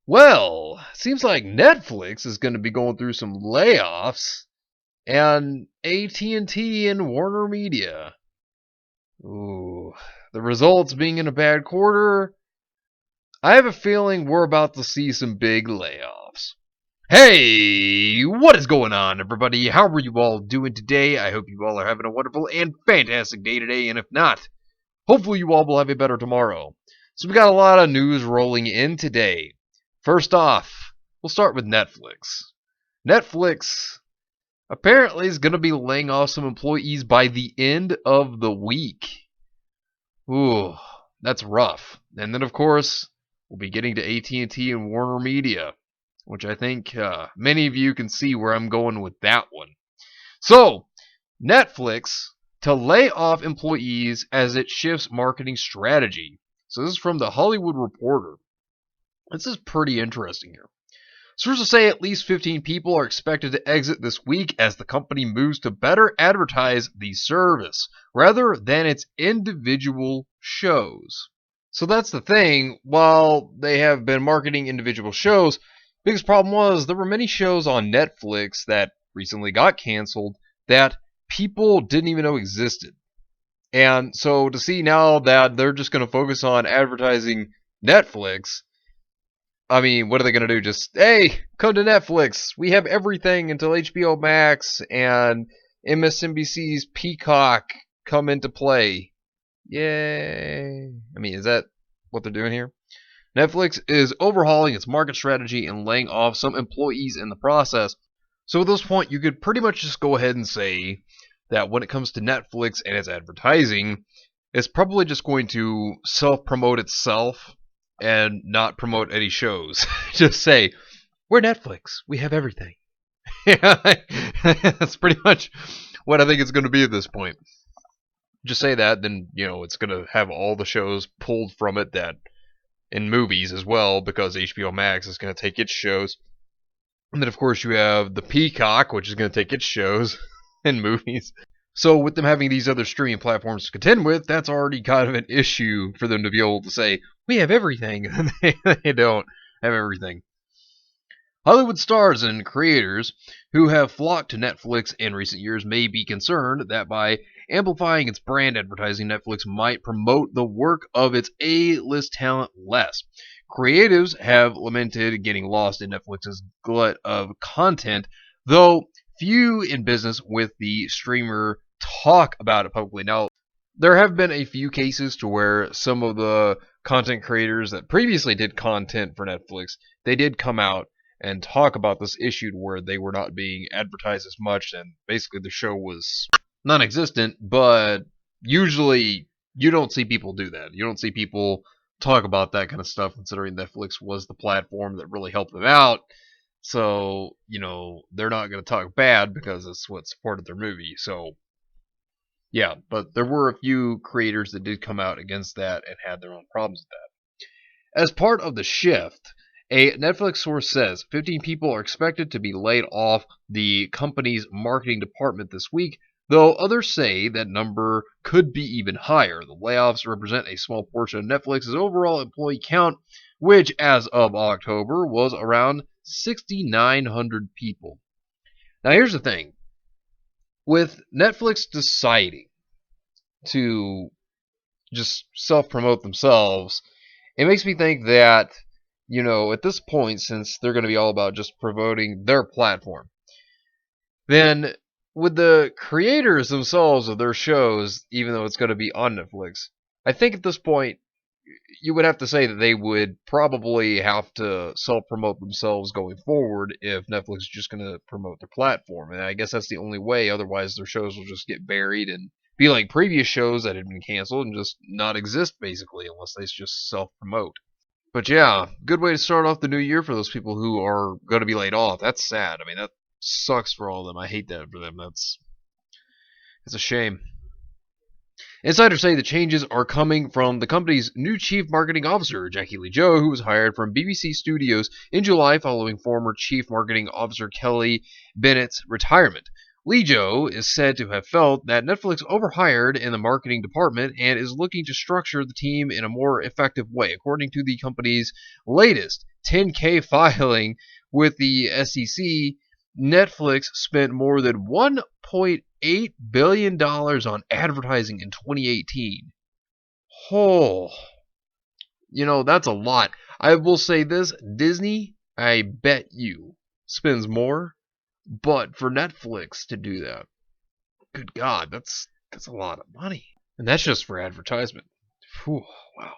Well, seems like Netflix is going to be going through some layoffs, and AT&T and WarnerMedia. Ooh, the results being in a bad quarter, I have a feeling we're about to see some big layoffs. Hey, what is going on, everybody? How are you all doing today? I hope you all are having a wonderful and fantastic day today, and if not, hopefully you all will have a better tomorrow. So we got a lot of news rolling in today. First off, we'll start with Netflix. Netflix apparently is going to be laying off some employees by the end of the week. Ooh, that's rough. And then, of course, we'll be getting to AT&T and WarnerMedia, which I think many of you can see where I'm going with that one. So, Netflix to lay off employees as it shifts marketing strategy. So this is from the Hollywood Reporter. This is pretty interesting here. Sources say at least 15 people are expected to exit this week as the company moves to better advertise the service rather than its individual shows. So that's the thing. While they have been marketing individual shows, biggest problem was there were many shows on Netflix that recently got canceled that people didn't even know existed. And so to see now that they're just going to focus on advertising Netflix, I mean, what are they going to do? Just, hey, come to Netflix. We have everything until HBO Max and MSNBC's Peacock come into play. Yay. I mean, is that what they're doing here? Netflix is overhauling its market strategy and laying off some employees in the process. So at this point, you could pretty much just go ahead and say that when it comes to Netflix and its advertising, it's probably just going to self-promote itself and not promote any shows. Just say, we're Netflix. We have everything. That's pretty much what I think it's going to be at this point. Just say that, then, it's going to have all the shows pulled from it that in movies as well, because HBO Max is going to take its shows. And then, of course, you have the Peacock, which is going to take its shows and movies. So with them having these other streaming platforms to contend with, that's already kind of an issue for them to be able to say, we have everything. They don't have everything. Hollywood stars and creators who have flocked to Netflix in recent years may be concerned that by amplifying its brand advertising, Netflix might promote the work of its A-list talent less. Creatives have lamented getting lost in Netflix's glut of content, though few in business with the streamer talk about it publicly. Now, there have been a few cases to where some of the content creators that previously did content for Netflix, they did come out and talk about this issue where they were not being advertised as much, and basically the show was non-existent. But usually you don't see people do that. You don't see people talk about that kind of stuff, considering Netflix was the platform that really helped them out. So, they're not going to talk bad because it's what supported their movie. So, yeah, but there were a few creators that did come out against that and had their own problems with that. As part of the shift, a Netflix source says 15 people are expected to be laid off the company's marketing department this week, though others say that number could be even higher. The layoffs represent a small portion of Netflix's overall employee count, which as of October was around 6,900 people. Now here's the thing. With Netflix deciding to just self-promote themselves, it makes me think that, at this point, since they're going to be all about just promoting their platform, then with the creators themselves of their shows, even though it's going to be on Netflix, I think at this point, you would have to say that they would probably have to self-promote themselves going forward if Netflix is just going to promote their platform. And I guess that's the only way. Otherwise, their shows will just get buried and be like previous shows that had been canceled and just not exist, basically, unless they just self-promote. But yeah, good way to start off the new year for those people who are going to be laid off. That's sad. I mean, that sucks for all of them. I hate that for them. It's a shame. Insiders say the changes are coming from the company's new chief marketing officer, Jackie Lee Joe, who was hired from BBC Studios in July following former chief marketing officer Kelly Bennett's retirement. Lee Joe is said to have felt that Netflix overhired in the marketing department and is looking to structure the team in a more effective way, according to the company's latest 10-K filing with the SEC, Netflix spent more than $1.8 billion on advertising in 2018. Oh, that's a lot. I will say this, Disney, I bet you, spends more, but for Netflix to do that, good God, that's a lot of money. And that's just for advertisement. Whew, wow.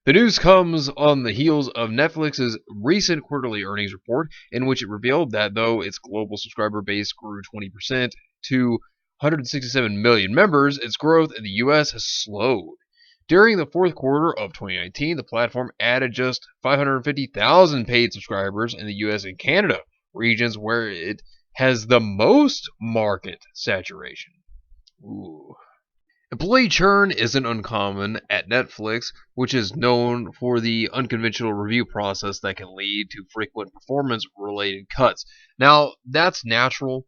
The news comes on the heels of Netflix's recent quarterly earnings report, in which it revealed that though its global subscriber base grew 20% to 167 million members, its growth in the U.S. has slowed. During the fourth quarter of 2019, the platform added just 550,000 paid subscribers in the U.S. and Canada, regions where it has the most market saturation. Ooh. Employee churn isn't uncommon at Netflix, which is known for the unconventional review process that can lead to frequent performance-related cuts. Now, that's natural.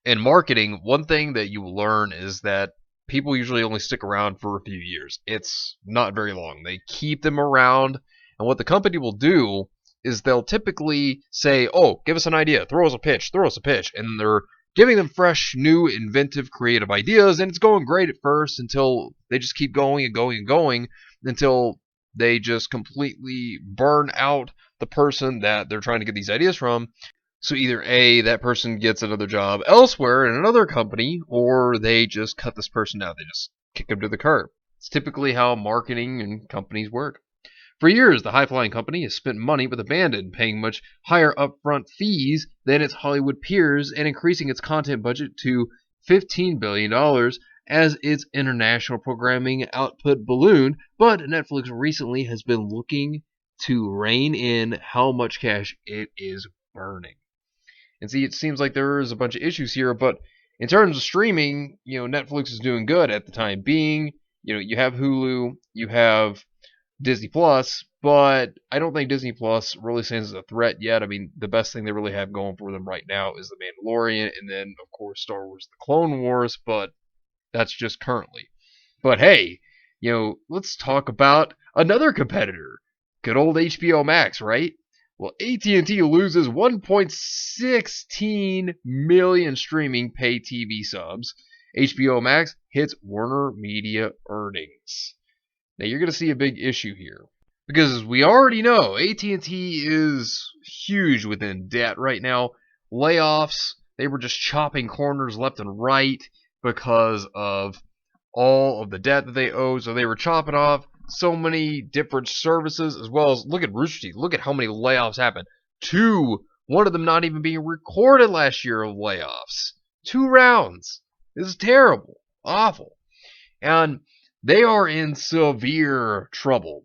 In marketing, one thing that you will learn is that people usually only stick around for a few years. It's not very long. They keep them around, and what the company will do is they'll typically say, oh, give us an idea, throw us a pitch, and they're giving them fresh, new, inventive, creative ideas, and it's going great at first until they just keep going and going and going until they just completely burn out the person that they're trying to get these ideas from. So either A, that person gets another job elsewhere in another company, or they just cut this person out. They just kick them to the curb. It's typically how marketing and companies work. For years, the high-flying company has spent money with abandon, paying much higher upfront fees than its Hollywood peers and increasing its content budget to $15 billion as its international programming output ballooned, but Netflix recently has been looking to rein in how much cash it is burning. And see, it seems like there is a bunch of issues here, but in terms of streaming, Netflix is doing good at the time being. You have Hulu, you have Disney Plus, but I don't think Disney Plus really stands as a threat yet. I mean, the best thing they really have going for them right now is The Mandalorian, and then, of course, Star Wars The Clone Wars, but that's just currently. But hey, let's talk about another competitor. Good old HBO Max, right? Well, AT&T loses 1.16 million streaming pay TV subs. HBO Max hits WarnerMedia earnings. Now you're going to see a big issue here because as we already know, AT&T is huge within debt right now. Layoffs, they were just chopping corners left and right because of all of the debt that they owe. So they were chopping off so many different services, as well as look at Rooster Teeth. Look at how many layoffs happened. One of them not even being recorded last year of layoffs. 2 rounds. This is terrible. Awful. And they are in severe trouble.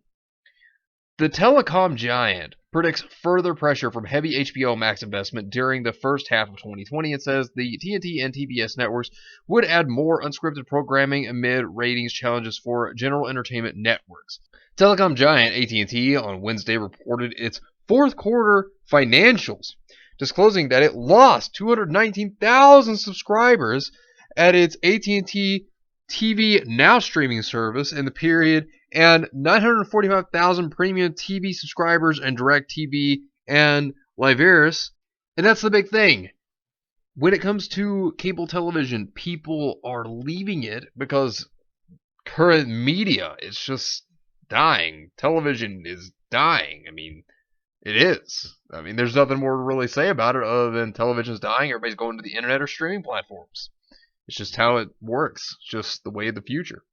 The telecom giant predicts further pressure from heavy HBO Max investment during the first half of 2020 and says the TNT and TBS networks would add more unscripted programming amid ratings challenges for general entertainment networks. Telecom giant AT&T on Wednesday reported its fourth quarter financials, disclosing that it lost 219,000 subscribers at its AT&T TV Now streaming service in the period, and 945,000 premium TV subscribers and DirecTV and Liveris. And that's the big thing. When it comes to cable television, people are leaving it because current media is just dying. Television is dying. I mean, it is. I mean, there's nothing more to really say about it other than television's dying. Everybody's going to the internet or streaming platforms. It's just how it works. It's just the way of the future.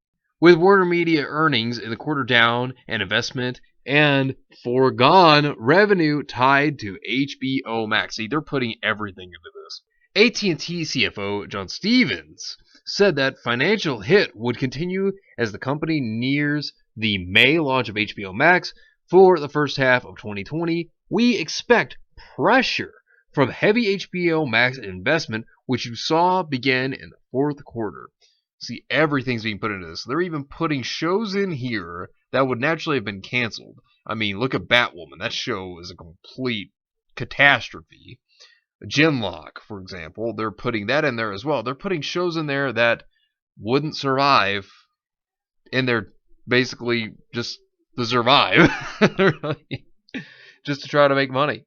With WarnerMedia earnings in the quarter down and investment and foregone revenue tied to HBO Max. See, they're putting everything into this. AT&T CFO John Stevens said that financial hit would continue as the company nears the May launch of HBO Max. For the first half of 2020, we expect pressure from heavy HBO Max investment, which you saw begin in the fourth quarter. See, everything's being put into this. They're even putting shows in here that would naturally have been canceled. I mean, look at Batwoman. That show is a complete catastrophe. Genlock, for example, they're putting that in there as well. They're putting shows in there that wouldn't survive, and they're basically just to survive. just to try to make money.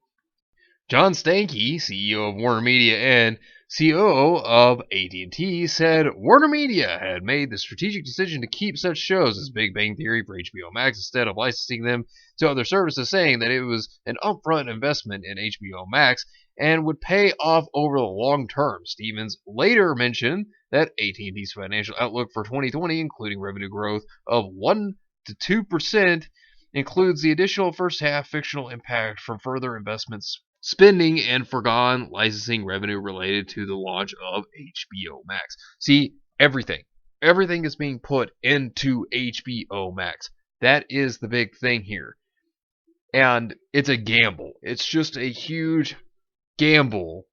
John Stankey, CEO of WarnerMedia and COO of AT&T, said WarnerMedia had made the strategic decision to keep such shows as Big Bang Theory for HBO Max instead of licensing them to other services, saying that it was an upfront investment in HBO Max and would pay off over the long term. Stevens later mentioned that AT&T's financial outlook for 2020, including revenue growth of 1 to 2%, includes the additional first half fictional impact from further investments spending and foregone licensing revenue related to the launch of HBO Max. See, everything is being put into HBO Max. That is the big thing here. And it's a gamble. It's just a huge gamble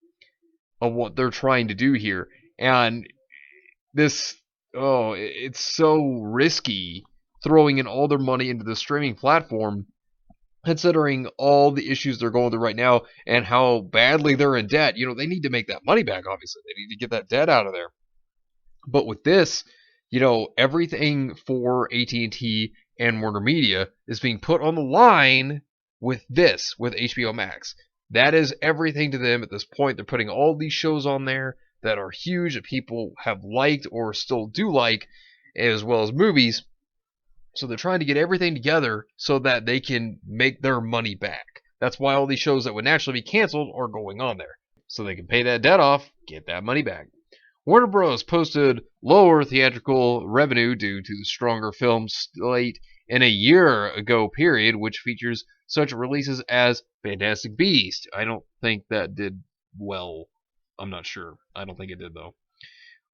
of what they're trying to do here. And it's so risky throwing in all their money into the streaming platform, considering all the issues they're going through right now and how badly they're in debt. They need to make that money back, obviously. They need to get that debt out of there. But with this, everything for AT&T and WarnerMedia is being put on the line with HBO Max. That is everything to them at this point. They're putting all these shows on there that are huge, that people have liked or still do like, as well as movies. So they're trying to get everything together so that they can make their money back. That's why all these shows that would naturally be canceled are going on there. So they can pay that debt off, get that money back. Warner Bros. Posted lower theatrical revenue due to the stronger film slate in a year ago period, which features such releases as Fantastic Beasts. I don't think that did well. I'm not sure. I don't think it did, though.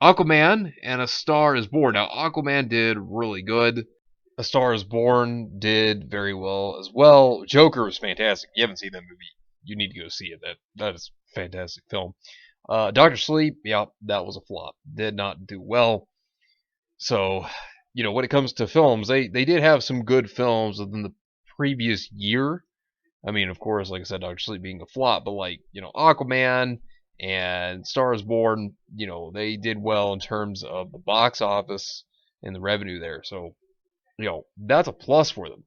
Aquaman and A Star is Born. Now, Aquaman did really good. A Star is Born did very well as well. Joker was fantastic. If you haven't seen that movie, you need to go see it. That is a fantastic film. Doctor Sleep, yeah, that was a flop. Did not do well. So, when it comes to films, they did have some good films within the previous year. I mean, of course, like I said, Doctor Sleep being a flop, but Aquaman and Star is Born, they did well in terms of the box office and the revenue there. So, that's a plus for them.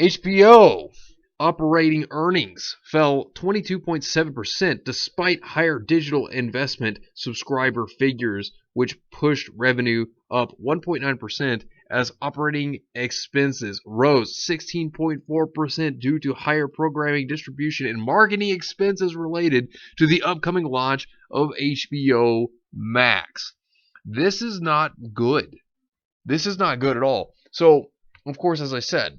HBO operating earnings fell 22.7% despite higher digital investment subscriber figures, which pushed revenue up 1.9% as operating expenses rose 16.4% due to higher programming, distribution, and marketing expenses related to the upcoming launch of HBO Max. This is not good. This is not good at all. So, of course, as I said,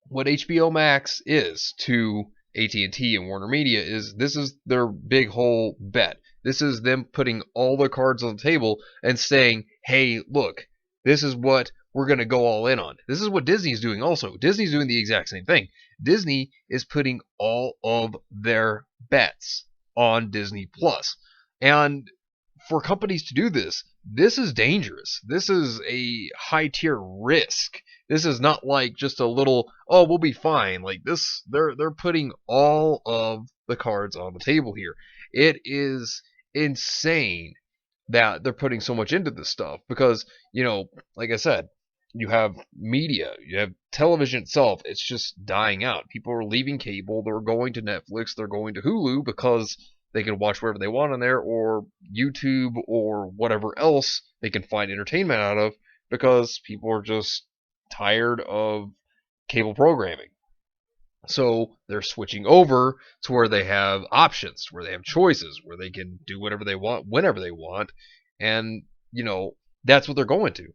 what HBO Max is to AT&T and WarnerMedia is this is their big whole bet. This is them putting all their cards on the table and saying, hey, look, this is what we're going to go all in on. This is what Disney's doing also. Disney's doing the exact same thing. Disney is putting all of their bets on Disney Plus. And for companies to do this, this is dangerous. This is a high tier risk. This is not like just a little, oh, we'll be fine. Like this, they're putting all of the cards on the table here. It is insane that they're putting so much into this stuff because, like I said, you have media, you have television itself. It's just dying out. People are leaving cable. They're going to Netflix. They're going to Hulu because they can watch whatever they want on there, or YouTube, or whatever else they can find entertainment out of, because people are just tired of cable programming. So they're switching over to where they have options, where they have choices, where they can do whatever they want, whenever they want, and, that's what they're going to.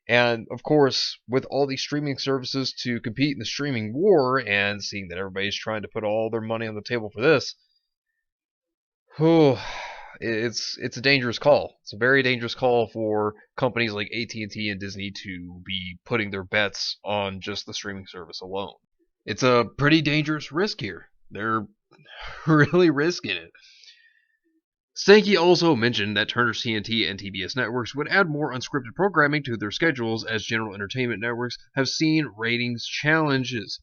And, of course, with all these streaming services to compete in the streaming war, and seeing that everybody's trying to put all their money on the table for this, it's a dangerous call. It's a very dangerous call for companies like AT&T and Disney to be putting their bets on just the streaming service alone. It's a pretty dangerous risk here. They're really risking it. Stanky also mentioned that Turner TNT and TBS networks would add more unscripted programming to their schedules as general entertainment networks have seen ratings challenges.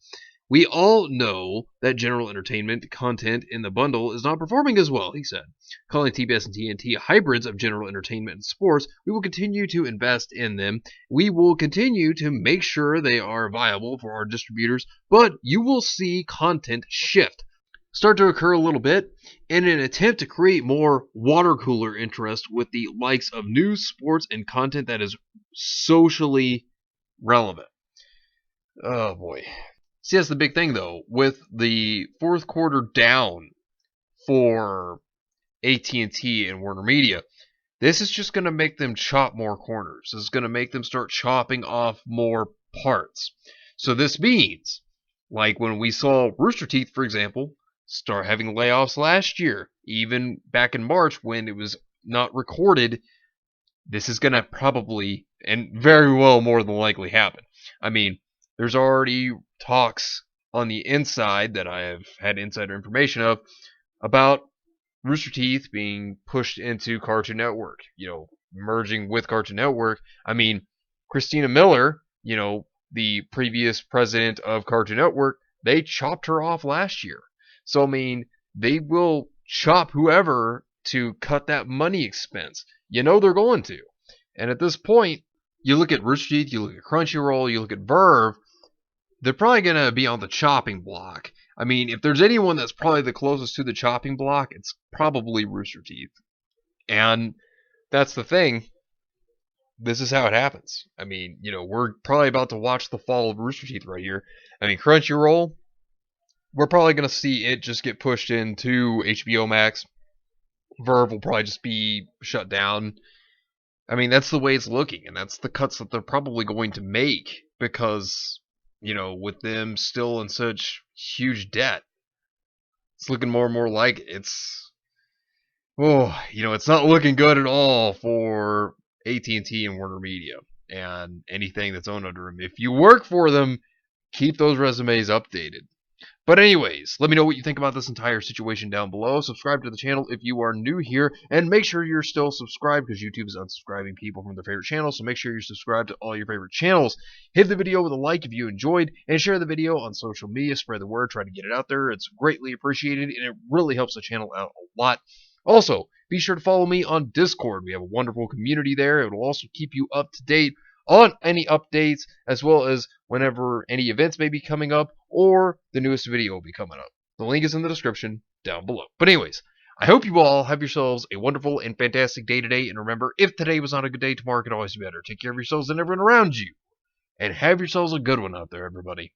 We all know that general entertainment content in the bundle is not performing as well, he said. Calling TBS and TNT hybrids of general entertainment and sports, we will continue to invest in them. We will continue to make sure they are viable for our distributors, but you will see content shift start to occur a little bit in an attempt to create more water cooler interest with the likes of news, sports, and content that is socially relevant. Oh boy. See, that's the big thing, though. With the fourth quarter down for AT&T and WarnerMedia, this is just going to make them chop more corners. This is going to make them start chopping off more parts. So this means, like when we saw Rooster Teeth, for example, start having layoffs last year, even back in March when it was not recorded, this is going to probably, and very well more than likely happen. I mean, there's already talks on the inside that I have had insider information of about Rooster Teeth being pushed into Cartoon Network, merging with Cartoon Network. I mean, Christina Miller, the previous president of Cartoon Network, they chopped her off last year. So, I mean, they will chop whoever to cut that money expense. They're going to. And at this point, you look at Rooster Teeth, you look at Crunchyroll, you look at Verve, they're probably going to be on the chopping block. I mean, if there's anyone that's probably the closest to the chopping block, it's probably Rooster Teeth. And that's the thing. This is how it happens. I mean, we're probably about to watch the fall of Rooster Teeth right here. I mean, Crunchyroll, we're probably going to see it just get pushed into HBO Max. Verve will probably just be shut down. I mean, that's the way it's looking, and that's the cuts that they're probably going to make because, with them still in such huge debt, it's looking more and more like it's not looking good at all for AT&T and WarnerMedia and anything that's owned under them. If you work for them, keep those resumes updated. But anyways, let me know what you think about this entire situation down below. Subscribe to the channel if you are new here, and make sure you're still subscribed because YouTube is unsubscribing people from their favorite channels, so make sure you're subscribed to all your favorite channels. Hit the video with a like if you enjoyed, and share the video on social media. Spread the word, try to get it out there. It's greatly appreciated, and it really helps the channel out a lot. Also, be sure to follow me on Discord. We have a wonderful community there. It will also keep you up to date on any updates, as well as whenever any events may be coming up, or the newest video will be coming up. The link is in the description down below. But anyways, I hope you all have yourselves a wonderful and fantastic day today, and remember, if today was not a good day, tomorrow could always be better. Take care of yourselves and everyone around you, and have yourselves a good one out there, everybody.